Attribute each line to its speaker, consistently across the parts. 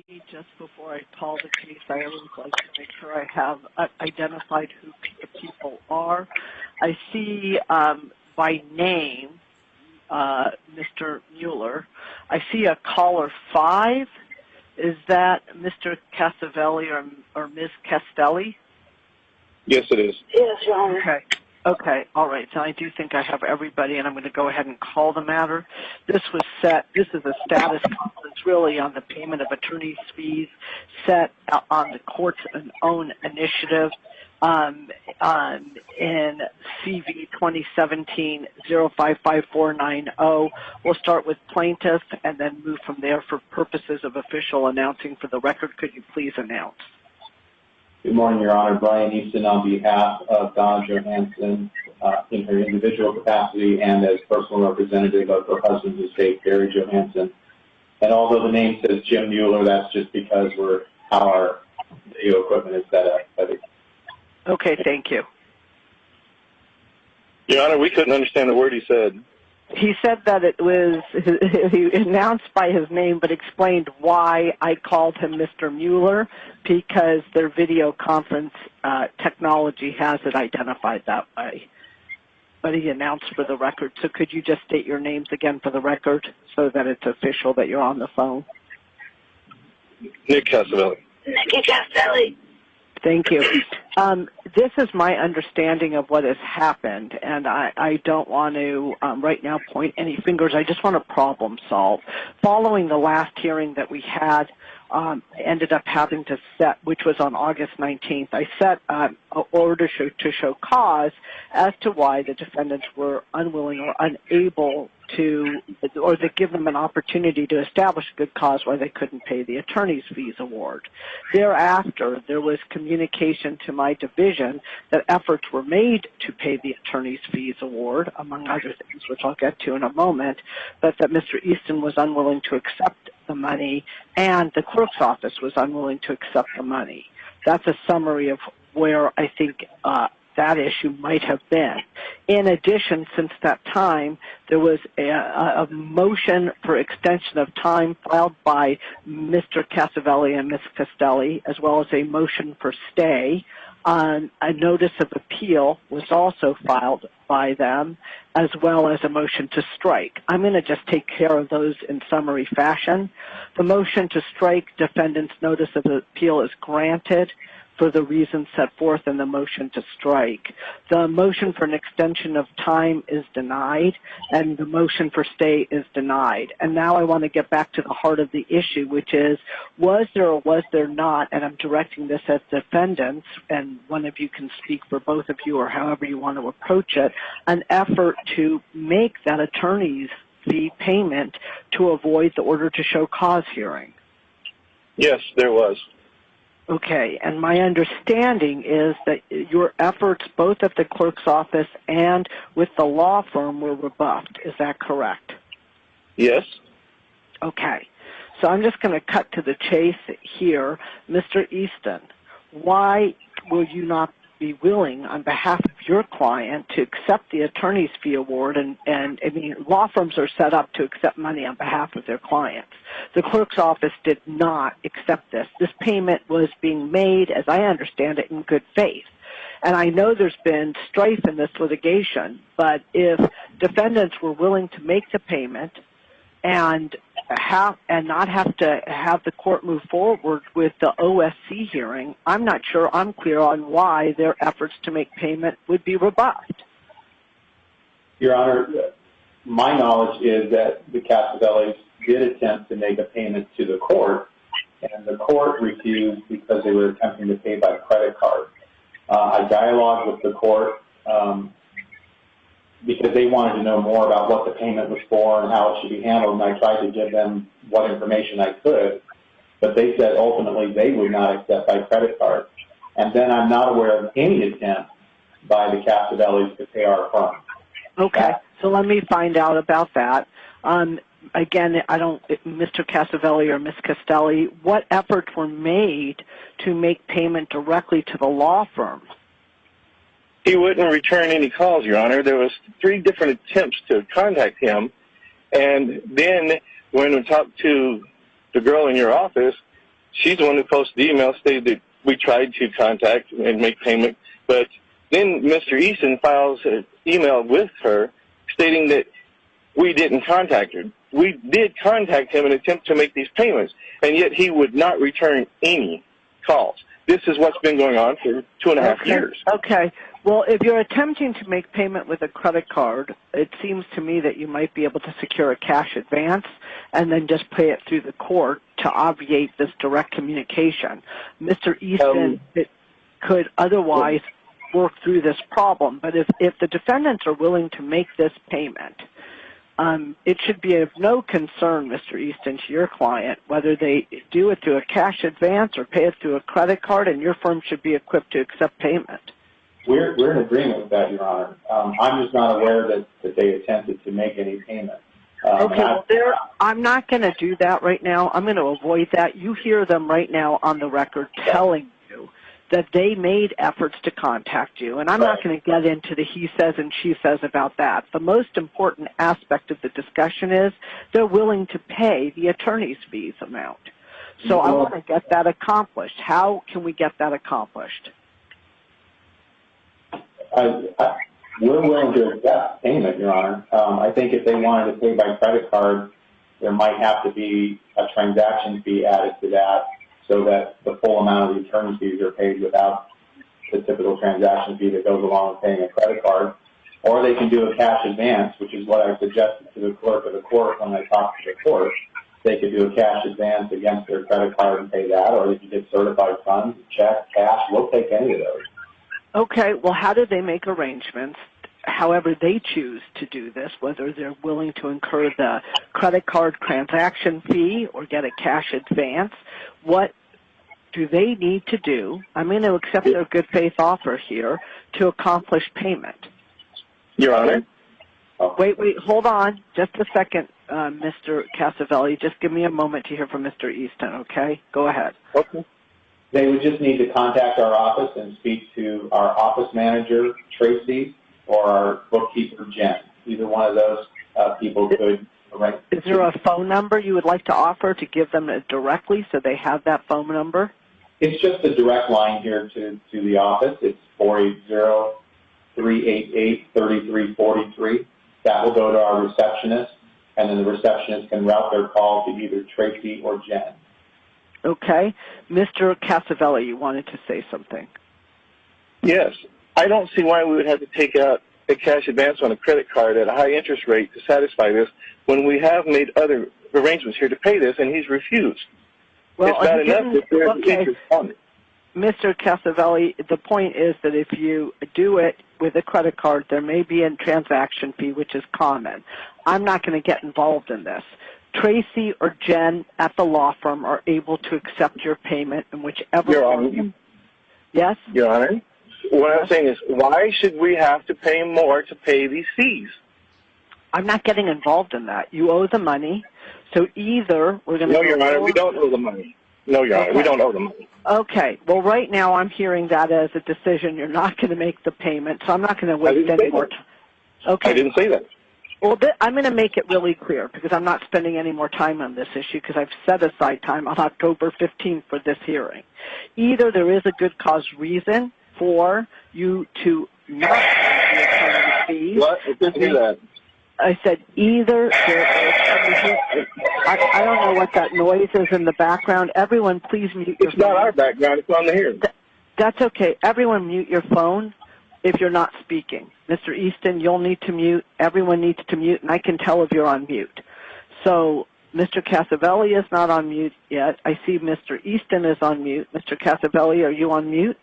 Speaker 1: just before I call the case, I always like to make sure I have identified who the people are. I see by name Mr. Mueller. I see a caller 5. Is that Mr. Casavelli or Ms. Castelli?
Speaker 2: Yes, it is.
Speaker 3: Yes, Your Honor.
Speaker 1: Okay. Okay, all right. So I do think I have everybody, and I'm going to go ahead and call the matter. This was set. This is a status conference, really, on the payment of attorney's fees set on the court's own initiative in CV 2017-055490. We'll start with plaintiff and then move from there for purposes of official announcing for the record. Could you please announce?
Speaker 4: Good morning, Your Honor. Brian Easton on behalf of Donna Johansson in her individual capacity and as personal representative of her husband's estate, Barry Johansson. And although the name says Jim Mueller, that's just because how our video equipment is set up.
Speaker 1: Okay, thank you.
Speaker 2: Your Honor, we couldn't understand the word he said.
Speaker 1: He said that it was, he announced by his name, but explained why I called him Mr. Mueller, because their video conference technology has it identified that way. But he announced for the record. So could you just state your names again for the record so that it's official that you're on the phone?
Speaker 2: Nick Casavelli.
Speaker 3: Nicky Castelli.
Speaker 1: Thank you. This is my understanding of what has happened, and I don't want to right now point any fingers. I just want to problem solve. Following the last hearing that we had, ended up having to set, which was on August 19th, I set an order to show cause as to why the defendants were unwilling or unable to, or to give them an opportunity to establish a good cause why they couldn't pay the attorney's fees award. Thereafter, there was communication to my division that efforts were made to pay the attorney's fees award, among other things, which I'll get to in a moment, but that Mr. Easton was unwilling to accept the money and the clerk's office was unwilling to accept the money. That's a summary of where I think that issue might have been. In addition, since that time, there was a motion for extension of time filed by Mr. Casavelli and Ms. Castelli, as well as a motion for stay. A notice of appeal was also filed by them, as well as a motion to strike. I'm going to just take care of those in summary fashion. The motion to strike, defendant's notice of appeal is granted for the reasons set forth in the motion to strike. The motion for an extension of time is denied, and the motion for stay is denied. And now I want to get back to the heart of the issue, which is, was there or was there not, and I'm directing this at defendants, and one of you can speak for both of you or however you want to approach it, an effort to make that attorney's fee payment to avoid the order to show cause hearing?
Speaker 2: Yes, there was.
Speaker 1: Okay, and my understanding is that your efforts both at the clerk's office and with the law firm were rebuffed. Is that correct?
Speaker 2: Yes.
Speaker 1: Okay, so I'm just going to cut to the chase here. Mr. Easton, why will you not be willing on behalf of your client to accept the attorney's fee award? And I mean, law firms are set up to accept money on behalf of their clients. The clerk's office did not accept this. This payment was being made, as I understand it, in good faith. And I know there's been strife in this litigation, but if defendants were willing to make the payment and not have to have the court move forward with the OSC hearing, I'm not sure I'm clear on why their efforts to make payment would be rebuffed.
Speaker 4: Your Honor, my knowledge is that the Casavellis did attempt to make a payment to the court, and the court refused because they were attempting to pay by credit card. I dialogued with the court because they wanted to know more about what the payment was for and how it should be handled, and I tried to give them what information I could, but they said ultimately they would not accept by credit card. And then I'm not aware of any attempt by the Casavellis to pay our firm.
Speaker 1: Okay, so let me find out about that. Again, Mr. Casavelli or Ms. Castelli, what efforts were made to make payment directly to the law firm?
Speaker 2: He wouldn't return any calls, Your Honor. There was 3 different attempts to contact him, and then when we talked to the girl in your office, she's the one who posted the email stated that we tried to contact and make payment, but then Mr. Easton files an email with her stating that we didn't contact her. We did contact him in an attempt to make these payments, and yet he would not return any calls. This is what's been going on for 2.5 years.
Speaker 1: Okay. Well, if you're attempting to make payment with a credit card, it seems to me that you might be able to secure a cash advance and then just pay it through the court to obviate this direct communication. Mr. Easton could otherwise work through this problem, but if the defendants are willing to make this payment, it should be of no concern, Mr. Easton, to your client, whether they do it through a cash advance or pay it through a credit card, and your firm should be equipped to accept payment.
Speaker 4: We're in agreement with that, Your Honor. I'm just not aware that they attempted to make any payment.
Speaker 1: Okay, well, I'm not going to do that right now. I'm going to avoid that. You hear them right now on the record telling you that they made efforts to contact you, and I'm not going to get into the he says and she says about that. The most important aspect of the discussion is they're willing to pay the attorney's fees amount. So I want to get that accomplished. How can we get that accomplished?
Speaker 4: We're willing to accept payment, Your Honor. I think if they wanted to pay by credit card, there might have to be a transaction fee added to that so that the full amount of the attorney's fees are paid without the typical transaction fee that goes along with paying a credit card. Or they can do a cash advance, which is what I suggested to the clerk of the court when I talked to the court. They could do a cash advance against their credit card and pay that, or they could get certified funds, check, cash. We'll take any of those.
Speaker 1: Okay, well, how do they make arrangements, however they choose to do this, whether they're willing to incur the credit card transaction fee or get a cash advance? What do they need to do? I'm going to accept their good faith offer here to accomplish payment.
Speaker 2: Your Honor?
Speaker 1: Wait, hold on just a second, Mr. Casavelli. Just give me a moment to hear from Mr. Easton, okay? Go ahead.
Speaker 2: Okay.
Speaker 4: They would just need to contact our office and speak to our office manager, Tracy, or our bookkeeper, Jen. Either one of those people could arrange.
Speaker 1: Is there a phone number you would like to offer to give them directly so they have that phone number?
Speaker 4: It's just a direct line here to the office. It's 480-388-3343. That will go to our receptionist, and then the receptionist can route their call to either Tracy or Jen.
Speaker 1: Okay. Mr. Casavelli, you wanted to say something.
Speaker 2: Yes. I don't see why we would have to take out a cash advance on a credit card at a high interest rate to satisfy this when we have made other arrangements here to pay this, and he's refused.
Speaker 1: Well,
Speaker 2: it's not enough if there's interest on it.
Speaker 1: Mr. Casavelli, the point is that if you do it with a credit card, there may be a transaction fee, which is common. I'm not going to get involved in this. Tracy or Jen at the law firm are able to accept your payment in whichever
Speaker 2: Your Honor.
Speaker 1: Yes?
Speaker 2: Your Honor, what I'm saying is, why should we have to pay more to pay these fees?
Speaker 1: I'm not getting involved in that. You owe the money, so either we're going to...
Speaker 2: No, Your Honor, we don't owe the money. No, Your Honor, we don't owe the money.
Speaker 1: Okay. Well, right now I'm hearing that as a decision. You're not going to make the payment, so I'm not going to waste any more time. Okay.
Speaker 2: I didn't say that.
Speaker 1: Well, I'm going to make it really clear because I'm not spending any more time on this issue because I've set aside time on October 15th for this hearing. Either there is a good cause reason for you to not pay the attorney's fees.
Speaker 2: What? I didn't hear that.
Speaker 1: I said either there is, I don't know what that noise is in the background. Everyone, please mute your phone.
Speaker 2: It's not our background. It's on the hearing.
Speaker 1: That's okay. Everyone mute your phone if you're not speaking. Mr. Easton, you'll need to mute. Everyone needs to mute, and I can tell if you're on mute. So Mr. Casavelli is not on mute yet. I see Mr. Easton is on mute. Mr. Casavelli, are you on mute?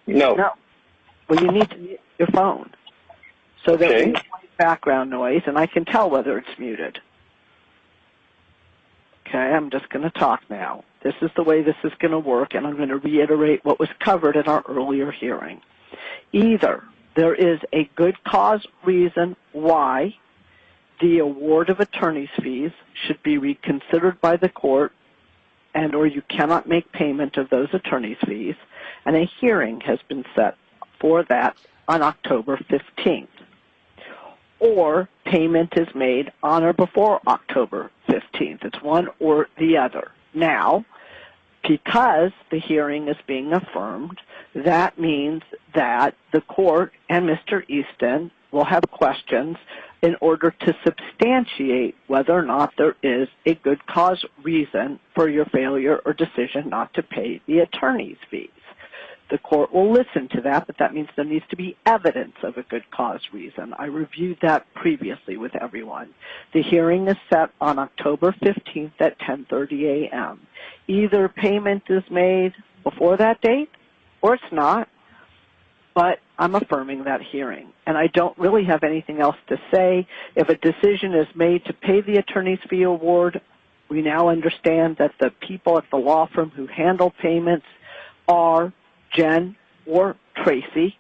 Speaker 2: No.
Speaker 1: No. Well, you need to mute your phone so that we play background noise, and I can tell whether it's muted. Okay, I'm just going to talk now. This is the way this is going to work, and I'm going to reiterate what was covered in our earlier hearing. Either there is a good cause reason why the award of attorney's fees should be reconsidered by the court and or you cannot make payment of those attorney's fees, and a hearing has been set for that on October 15th. Or payment is made on or before October 15th. It's one or the other. Now, Because the hearing is being affirmed, that means that the court and Mr. Easton will have questions in order to substantiate whether or not there is a good cause reason for your failure or decision not to pay the attorney's fees. The court will listen to that, but that means there needs to be evidence of a good cause reason. I reviewed that previously with everyone. The hearing is set on October 15th at 10:30 a.m. Either payment is made before that date or it's not, but I'm affirming that hearing. And I don't really have anything else to say. If a decision is made to pay the attorney's fee award, we now understand that the people at the law firm who handle payments are Jen or Tracy.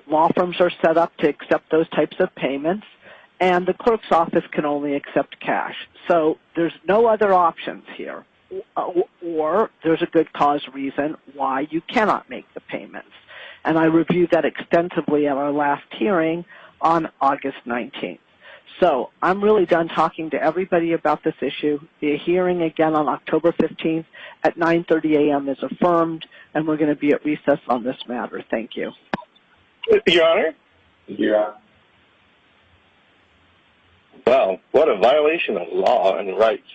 Speaker 1: Law firms are set up to accept those types of payments, and the clerk's office can only accept cash. So there's no other options here, or there's a good cause reason why you cannot make the payments. And I reviewed that extensively at our last hearing on August 19th. So I'm really done talking to everybody about this issue. The hearing again on October 15th at 9:30 a.m. is affirmed, and we're going to be at recess on this matter. Thank you.
Speaker 2: Your Honor?
Speaker 4: Your Honor.
Speaker 2: Wow, what a violation of law and rights.